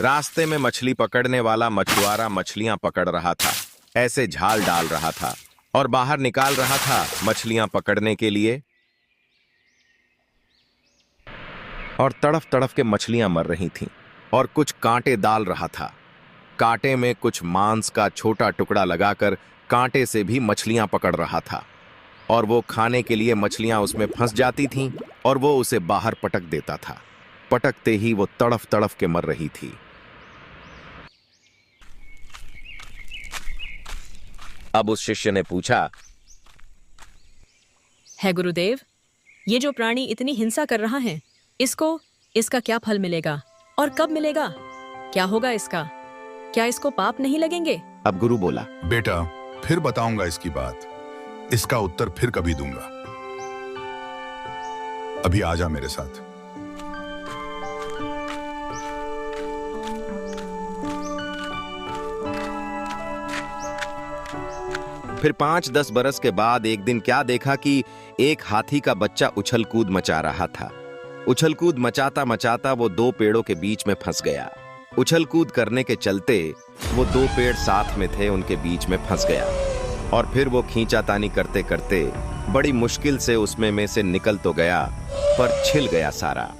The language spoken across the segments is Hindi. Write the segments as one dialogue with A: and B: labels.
A: रास्ते में मछली पकड़ने वाला मछुआरा मछलियां पकड़ रहा था, ऐसे झाल डाल रहा था और बाहर निकाल रहा था मछलियां पकड़ने के लिए, और तड़फ तड़फ के मछलियां मर रही थीं और कुछ कांटे डाल रहा था। कांटे में कुछ मांस का छोटा टुकड़ा लगाकर कांटे से भी मछलियां पकड़ रहा था और वो खाने के लिए मछलियां उसमें फंस जाती थीं और वो उसे बाहर पटक देता था। पटकते ही वो तड़फ तड़फ के मर रही थी। अब उस शिष्य ने पूछा,
B: है गुरुदेव, ये जो प्राणी इतनी हिंसा कर रहा है, इसका क्या फल मिलेगा और कब मिलेगा? क्या होगा इसका? क्या इसको पाप नहीं लगेंगे?
A: अब गुरु बोला,
C: बेटा, फिर बताऊंगा इसकी बात। इसका उत्तर फिर कभी दूंगा। अभी आजा मेरे साथ।
A: फिर 5-10 बरस के बाद एक दिन क्या देखा कि एक हाथी का बच्चा उछल कूद मचा रहा था। उछल कूद मचाता मचाता वो 2 पेड़ों के बीच में फंस गया। उछल कूद करने के चलते वो 2 पेड़ साथ में थे, उनके बीच में फंस गया और फिर वो खींचातानी करते करते बड़ी मुश्किल से उसमें में से निकल तो गया, पर छिल गया सारा।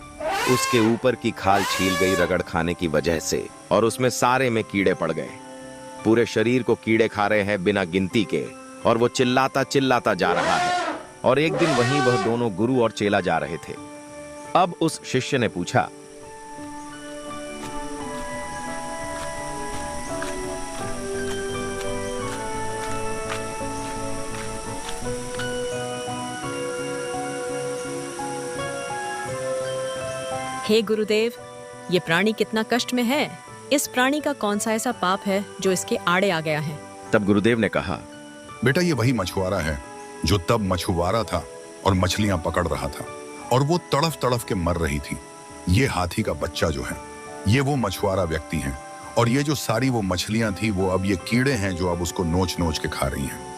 A: उसके ऊपर की खाल छील गई रगड़ खाने की वजह से और उसमें सारे में कीड़े पड़ गए। पूरे शरीर को कीड़े खा रहे हैं बिना गिनती के, और वो चिल्लाता चिल्लाता जा रहा है। और एक दिन वहीं वह दोनों गुरु और चेला जा रहे थे। अब उस शिष्य ने पूछा,
B: हे गुरुदेव, ये प्राणी कितना कष्ट में है। इस प्राणी का कौन सा ऐसा पाप है जो इसके आड़े आ गया है?
A: तब गुरुदेव ने कहा,
C: बेटा, ये वही मछुआरा है जो तब मछुआरा था और मछलियां पकड़ रहा था और वो तड़फ तड़फ के मर रही थी। ये हाथी का बच्चा जो है, ये वो मछुआरा व्यक्ति है, और ये जो सारी वो मछलियां थी, वो अब ये कीड़े हैं जो अब उसको नोच नोच के खा रही हैं।